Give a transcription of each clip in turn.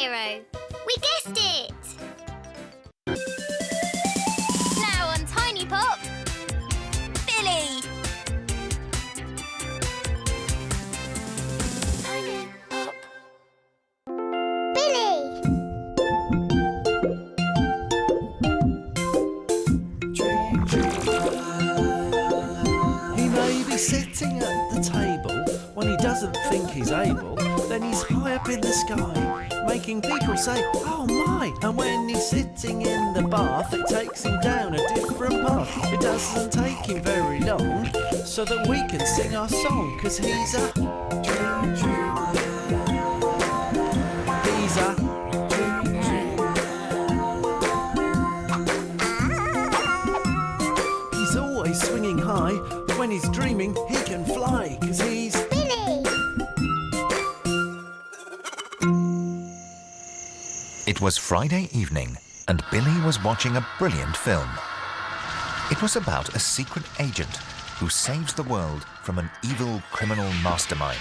Hero. We guessed it! Now on Tiny Pop, Billy! Tiny Pop. Billy! He may be sitting at the table when he doesn't think he's able. Then he's high up in the sky, making people say, "Oh my!" And when he's sitting in the bath, it takes him down a different path. It doesn't take him very long, so that we can sing our song, 'cause he's a... He's a... He's always swinging high. When he's dreaming, he can fly, 'cause he's... It was Friday evening, and Billy was watching a brilliant film. It was about a secret agent who saves the world from an evil criminal mastermind.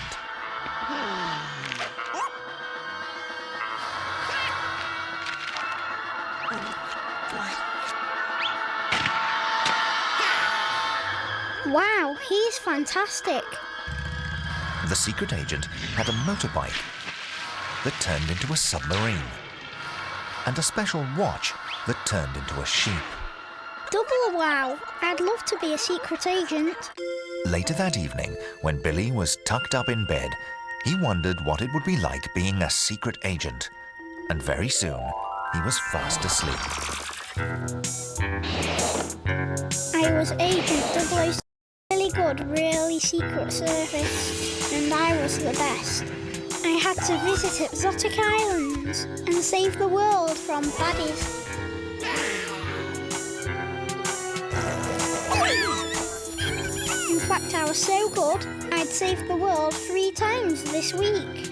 Wow, he's fantastic. The secret agent had a motorbike that turned into a submarine, and a special watch that turned into a sheep. Double wow. I'd love to be a secret agent. Later that evening, when Billy was tucked up in bed, he wondered what it would be like being a secret agent. And very soon, he was fast asleep. I was Agent 007, really good, really secret service, and I was the best. I had to visit exotic islands and save the world from baddies. In fact, I was so good, I'd saved the world 3 times this week.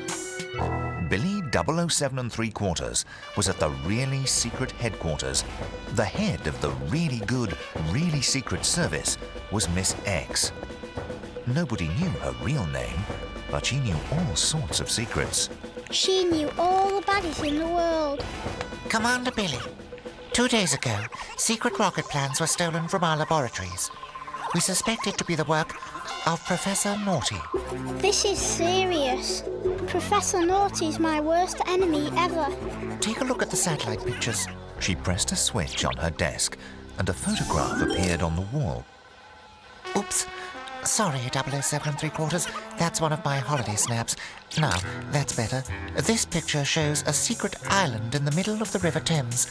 Billy 007 3/4 was at the really secret headquarters. The head of the really good, really secret service was Miss X. Nobody knew her real name, but she knew all sorts of secrets. She knew all the baddies in the world. Commander Billy, 2 days ago, secret rocket plans were stolen from our laboratories. We suspect it to be the work of Professor Naughty. This is serious. Professor Naughty's my worst enemy ever. Take a look at the satellite pictures. She pressed a switch on her desk, and a photograph appeared on the wall. Oops. Sorry, 007 3/4. That's one of my holiday snaps. Now, that's better. This picture shows a secret island in the middle of the River Thames.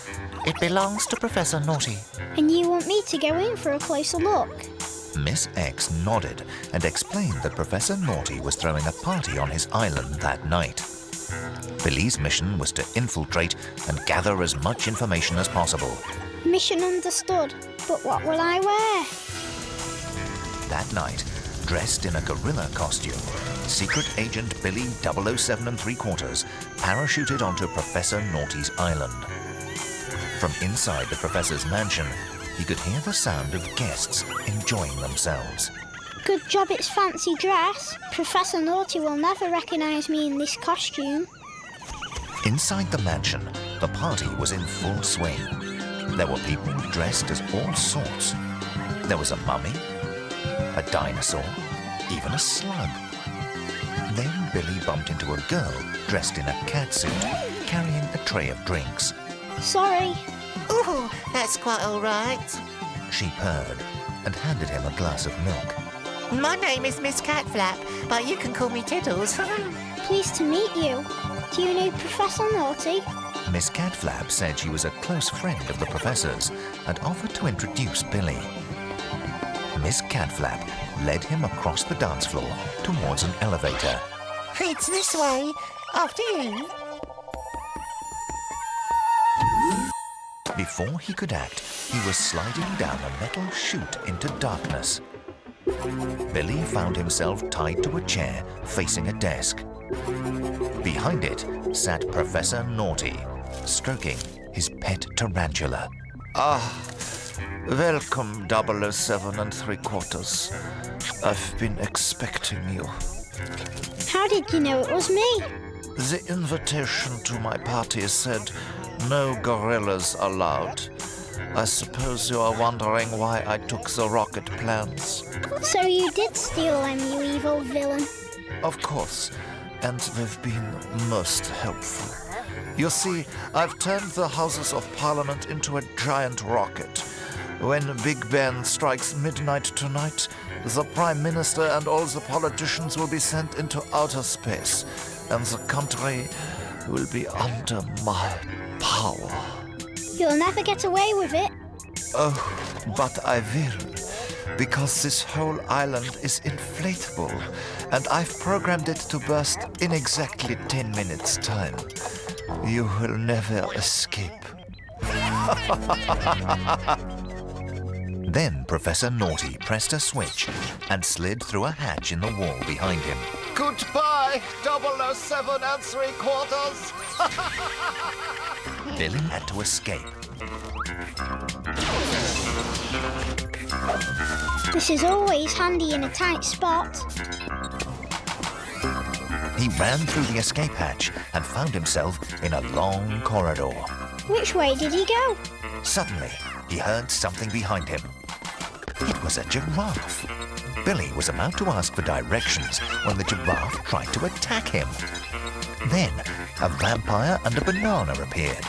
It belongs to Professor Naughty. And you want me to go in for a closer look? Miss X nodded and explained that Professor Naughty was throwing a party on his island that night. Billy's mission was to infiltrate and gather as much information as possible. Mission understood. But what will I wear? That night, dressed in a gorilla costume, secret agent Billy 007 3/4 parachuted onto Professor Naughty's island. From inside the professor's mansion, he could hear the sound of guests enjoying themselves. Good job it's fancy dress. Professor Naughty will never recognise me in this costume. Inside the mansion, the party was in full swing. There were people dressed as all sorts. There was a mummy, a dinosaur, even a slug. Then Billy bumped into a girl dressed in a catsuit, carrying a tray of drinks. Sorry. Ooh, that's quite all right. She purred and handed him a glass of milk. My name is Miss Catflap, but you can call me Tiddles. Pleased to meet you. Do you know Professor Naughty? Miss Catflap said she was a close friend of the professor's and offered to introduce Billy. Miss Catflap led him across the dance floor towards an elevator. It's this way. After you. Before he could act, he was sliding down a metal chute into darkness. Billy found himself tied to a chair facing a desk. Behind it sat Professor Naughty, stroking his pet tarantula. Welcome, 007 3/4. I've been expecting you. How did you know it was me? The invitation to my party said no gorillas allowed. I suppose you are wondering why I took the rocket plans. So you did steal them, you evil villain. Of course, and they've been most helpful. You see, I've turned the Houses of Parliament into a giant rocket. When Big Ben strikes midnight tonight, the Prime Minister and all the politicians will be sent into outer space, and the country will be under my power. You'll never get away with it. Oh, but I will, because this whole island is inflatable, and I've programmed it to burst in exactly 10 minutes' time. You will never escape. Then Professor Naughty pressed a switch and slid through a hatch in the wall behind him. Goodbye, 007 and 3/4. Billy had to escape. This is always handy in a tight spot. He ran through the escape hatch and found himself in a long corridor. Which way did he go? Suddenly, he heard something behind him. It was a giraffe. Billy was about to ask for directions when the giraffe tried to attack him. Then, a vampire and a banana appeared.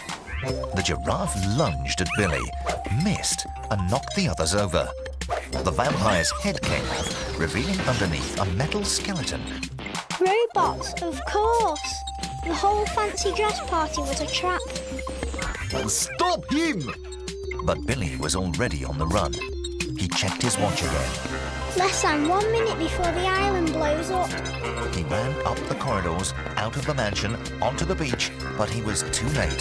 The giraffe lunged at Billy, missed, and knocked the others over. The vampire's head came off, revealing underneath a metal skeleton. Robots, of course. The whole fancy dress party was a trap. Stop him! But Billy was already on the run. He checked his watch again. Less than 1 minute before the island blows up. He ran up the corridors, out of the mansion, onto the beach, but he was too late.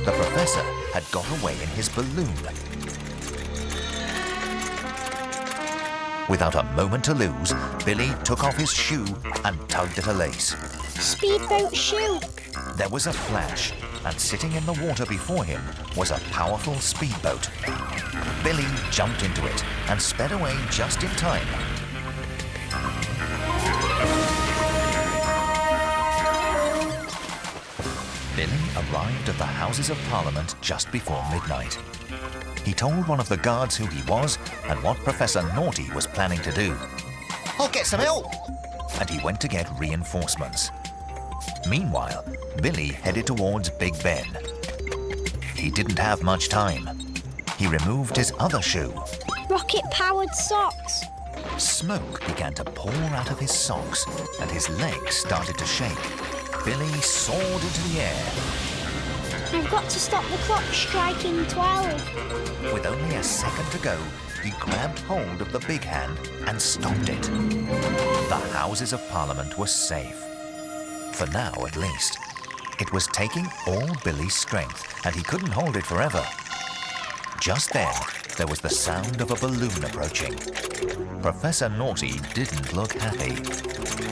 The professor had got away in his balloon. Without a moment to lose, Billy took off his shoe and tugged at a lace. Speedboat shoe. There was a flash, and sitting in the water before him was a powerful speedboat. Billy jumped into it and sped away just in time. Billy arrived at the Houses of Parliament just before midnight. He told one of the guards who he was and what Professor Naughty was planning to do. "I'll get some help!" And he went to get reinforcements. Meanwhile, Billy headed towards Big Ben. He didn't have much time. He removed his other shoe. Rocket-powered socks. Smoke began to pour out of his socks, and his legs started to shake. Billy soared into the air. I've got to stop the clock striking 12. With only a second to go, he grabbed hold of the big hand and stopped it. The Houses of Parliament were safe. For now, at least. It was taking all Billy's strength, and he couldn't hold it forever. Just then, there was the sound of a balloon approaching. Professor Naughty didn't look happy.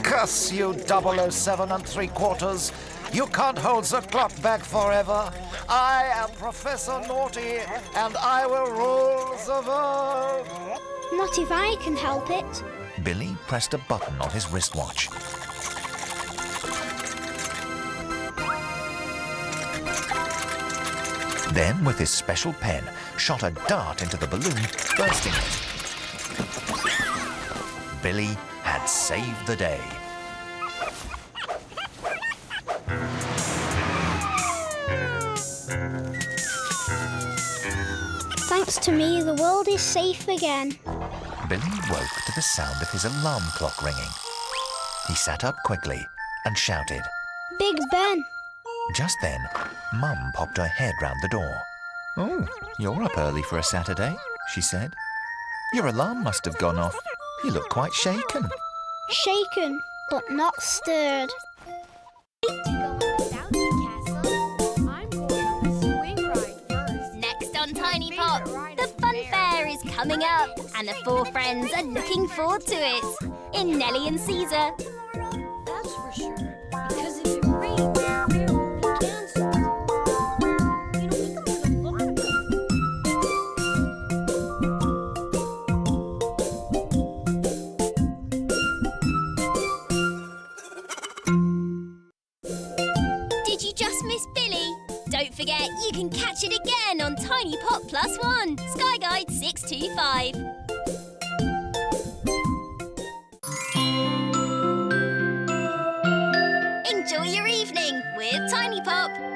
"Curse you, 007 and 3/4. You can't hold the clock back forever. I am Professor Naughty, and I will rule the world." Not if I can help it. Billy pressed a button on his wristwatch. Then, with his special pen, shot a dart into the balloon, bursting it. Billy had saved the day. Thanks to me, the world is safe again. Billy woke to the sound of his alarm clock ringing. He sat up quickly and shouted. Big Ben. Just then, Mum popped her head round the door. "Oh, you're up early for a Saturday," she said. "Your alarm must have gone off. You look quite shaken." Shaken, but not stirred. Next on Tiny Pop, the fun fair is coming up, and the four friends are looking forward to it. In Nellie and Caesar. That's for sure. Because if it rains, the fair will be cancelled. You know, we can put a lot of Don't forget, you can catch it again on Tiny Pop Plus One, Sky Guide 625. Enjoy your evening with Tiny Pop.